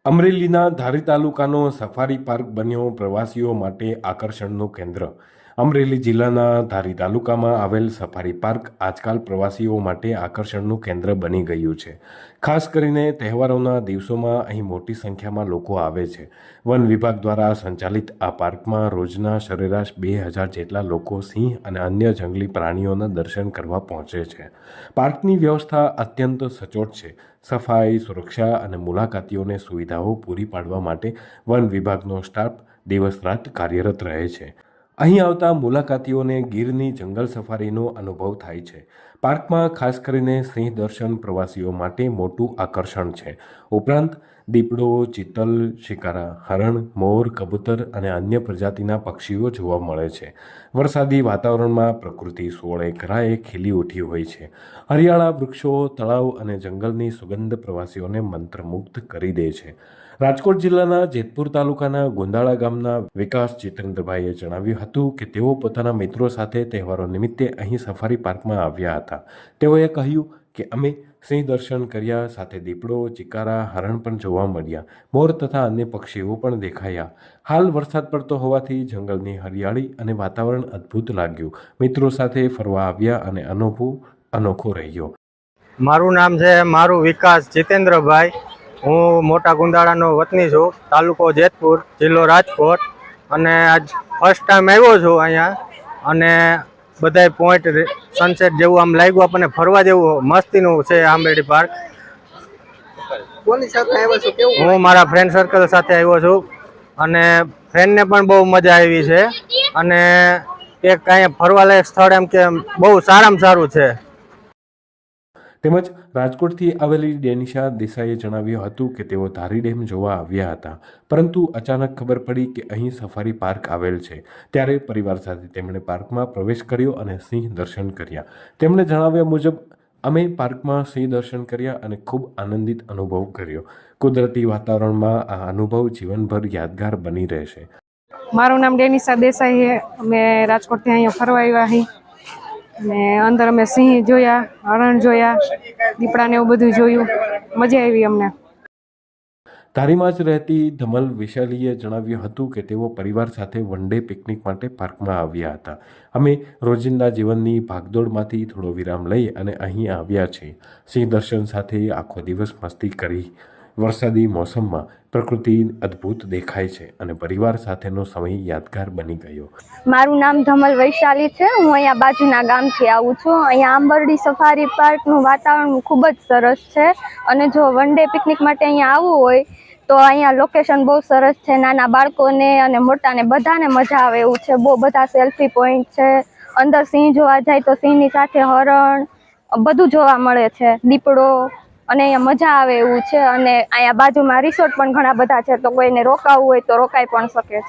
અમરેલીના ધારી તાલુકાનો safari park બન્યો પ્રવાસીઓ માટે આકર્ષણનું કેન્દ્ર। અમરેલી જિલ્લાના ધારી તાલુકામાં આવેલ સફારી પાર્ક આજકાલ પ્રવાસીઓ માટે આકર્ષણનું કેન્દ્ર બની ગયું છે। ખાસ કરીને તહેવારોના દિવસોમાં અહીં મોટી સંખ્યામાં લોકો આવે છે। વન વિભાગ દ્વારા સંચાલિત આ પાર્કમાં રોજના સરેરાશ 2000 જેટલા લોકો સિંહ અને અન્ય જંગલી પ્રાણીઓના દર્શન કરવા પહોંચે છે। પાર્કની વ્યવસ્થા અત્યંત સચોટ છે। સફાઈ, સુરક્ષા અને મુલાકાતીઓને સુવિધાઓ પૂરી પાડવા માટે વન વિભાગનો સ્ટાફ દિવસ રાત કાર્યરત રહે છે। અહીં આવતા મુલાકાતીઓને ગીરની જંગલ સફારીનો અનુભવ થાય છે। પાર્કમાં ખાસ કરીને સિંહ દર્શન પ્રવાસીઓ માટે મોટું આકર્ષણ છે। ઉપરાંત દીપડો, ચિત્તલ, શિકારા, હરણ, મોર, કબૂતર અને અન્ય પ્રજાતિના પક્ષીઓ જોવા મળે છે। વરસાદી વાતાવરણમાં પ્રકૃતિ સોળે કરાએ ખીલી ઉઠી હોય છે। હરિયાળા વૃક્ષો, તળાવ અને જંગલની સુગંધ પ્રવાસીઓને મંત્રમુગ્ધ કરી દે છે। રાજકોટ જિલ્લાના જેતપુર તાલુકાના ગુંદાળા ગામના વિકાસ જીતેન્દ્રભાઈએ જણાવ્યું હતું કે તેઓ પોતાના મિત્રો સાથે તહેવારો નિમિત્તે અહીં સફારી પાર્કમાં આવ્યા હતા। તેઓએ કહ્યું કે અમે સિંહ દર્શન કર્યા, સાથે દીપડો, ચિકારા, હરણ પણ જોવા મળ્યા। મોર તથા અન્ય પક્ષીઓ પણ દેખાયા। હાલ વરસાદ પડતો હોવાથી જંગલની હરિયાળી અને વાતાવરણ અદ્ભુત લાગ્યું। મિત્રો સાથે ફરવા આવ્યા અને અનુભવ અનોખો રહ્યો। મારું નામ છે વિકાસ જીતેન્દ્રભાઈ। હું મોટા ગુંદાળાનો વતની છું, તાલુકો જેતપુર, જિલ્લો રાજકોટ। અને આજ ફર્સ્ટ ટાઈમ આવ્યો છું અહીંયા, અને બધાય પોઈન્ટ સનસેટ જેવું આમ લાગ્યું આપણને, ફરવા જેવું મસ્તીનું છે આંબેડી પાર્ક। કોની સાથે આવ્યા છો? કેવું? હું મારા ફ્રેન્ડ સર્કલ સાથે આવ્યો છું, અને ફ્રેન્ડને પણ બહુ મજા આવી છે। અને એક અહીંયા ફરવાલાયક સ્થળ એમ કે બહુ સારામાં સારું છે। તેમજ રાજકોટથી આવેલી ડેનિશા દેસાઈએ જણાવ્યું હતું કે તેઓ ધારી ડેમ જોવા આવ્યા હતા, પરંતુ અચાનક ખબર પડી કે અહીં સફારી પાર્ક આવેલ છે। ત્યારે પરિવાર સાથે તેમણે પાર્કમાં પ્રવેશ કર્યો અને સિંહ દર્શન કર્યા। તેમણે જણાવ્યા મુજબ અમે પાર્કમાં સિંહ દર્શન કર્યા અને ખૂબ આનંદિત અનુભવ કર્યો। કુદરતી વાતાવરણમાં આ અનુભવ જીવનભર યાદગાર બની રહેશે। મારું નામ ડેનિશા દેસાઈ છે। અમે રાજકોટથી અહીંયા ફરવા આવ્યા છીએ, અને અંદર અમે સિંહ જોયા, હરણ જોયા, દીપડાને એવું બધું જોયું, મજા આવી અમને। ધારીમાં જ રહેતી ધમલ વિશાલીએ જણાવ્યું હતું કે તેઓ પરિવાર સાથે વન ડે પિકનિક માટે પાર્કમાં આવ્યા હતા। અમે રોજિંદા જીવનની ભાગદોડમાંથી થોડો વિરામ લઈ અને અહીં આવ્યા છીએ। સિંહ દર્શન સાથે આખો દિવસ મસ્તી કરી। વરસાદી મોસમમાં પ્રકૃતિ અદ્ભુત દેખાય છે અને પરિવાર સાથેનો સમય યાદગાર બની ગયો। મારું નામ ધમલ વૈશાલી છે। હું અહીંયા બાજુના ગામથી આવું છું। અહીંયા આંબરડી સફારી પાર્કનું વાતાવરણ ખૂબ જ સરસ છે, અને જો વન ડે પિકનિક માટે અહીંયા આવવું હોય તો અહીંયા લોકેશન બહુ સરસ છે। નાના બાળકોને અને મોટાને બધાને મજા આવે એવું છે। બહુ બધા સેલ્ફી પોઈન્ટ છે। અંદર સિંહ જોવા જાય તો સિંહની સાથે હરણ બધું જોવા મળે છે, દીપડો, અને અહીંયા મજા આવે એવું છે। અને અહીંયા બાજુમાં રિસોર્ટ પણ ઘણા બધા છે, તો કોઈને રોકાવું હોય તો રોકાઈ પણ શકે છે।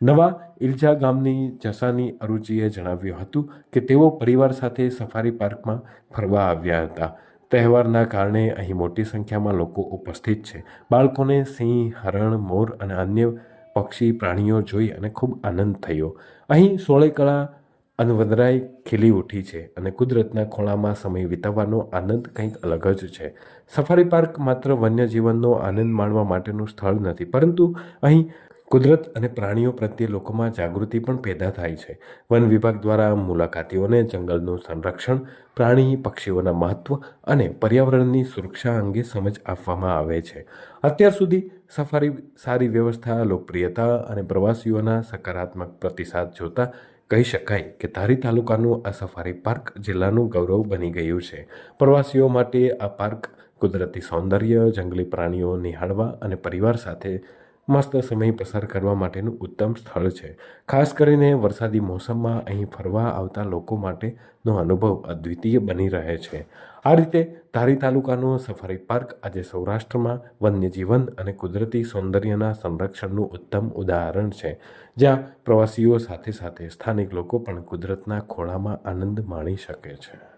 નવા ઇરજા ગામની જસાની અરુચિએ જણાવ્યું હતું કે તેઓ પરિવાર સાથે સફારી પાર્કમાં ફરવા આવ્યા હતા। તહેવારના કારણે અહીં મોટી સંખ્યામાં લોકો ઉપસ્થિત છે। બાળકોને સિંહ, હરણ, મોર અને અન્ય પક્ષી પ્રાણીઓ જોઈ અને ખૂબ આનંદ થયો। અહીં સોળે કળા અને વનરાઈ ખીલી ઉઠી છે અને કુદરતના ખોળામાં સમય વિતાવવાનો આનંદ કંઈક અલગ જ છે। સફારી પાર્ક માત્ર વન્યજીવનનો આનંદ માણવા માટેનું સ્થળ નથી, પરંતુ અહીં કુદરત અને પ્રાણીઓ પ્રત્યે લોકોમાં જાગૃતિ પણ પેદા થાય છે। વન વિભાગ દ્વારા મુલાકાતીઓને જંગલનું સંરક્ષણ, પ્રાણી પક્ષીઓના મહત્વ અને પર્યાવરણની સુરક્ષા અંગે સમજ આપવામાં આવે છે। અત્યાર સુધી સફારી સારી વ્યવસ્થા, લોકપ્રિયતા અને પ્રવાસીઓના સકારાત્મક પ્રતિસાદ જોતા કહી શકાય કે ધારી તાલુકાનું આ સફારી પાર્ક જિલ્લાનું ગૌરવ બની ગયું છે। પ્રવાસીઓ માટે આ પાર્ક કુદરતી સૌંદર્ય, જંગલી પ્રાણીઓ નિહાળવા અને પરિવાર સાથે મસ્ત સમય પસાર કરવા માટેનું ઉત્તમ સ્થળ છે। ખાસ કરીને વરસાદી મોસમમાં અહીં ફરવા આવતા લોકો માટેનો અનુભવ અદ્વિતીય બની રહે છે। આ રીતે ધારી તાલુકાનું સફારી પાર્ક આજે સૌરાષ્ટ્રમાં વન્યજીવન અને કુદરતી સૌંદર્યના સંરક્ષણનું ઉત્તમ ઉદાહરણ છે, જ્યાં પ્રવાસીઓ સાથે સાથે સ્થાનિક લોકો પણ કુદરતના ખોળામાં આનંદ માણી શકે છે।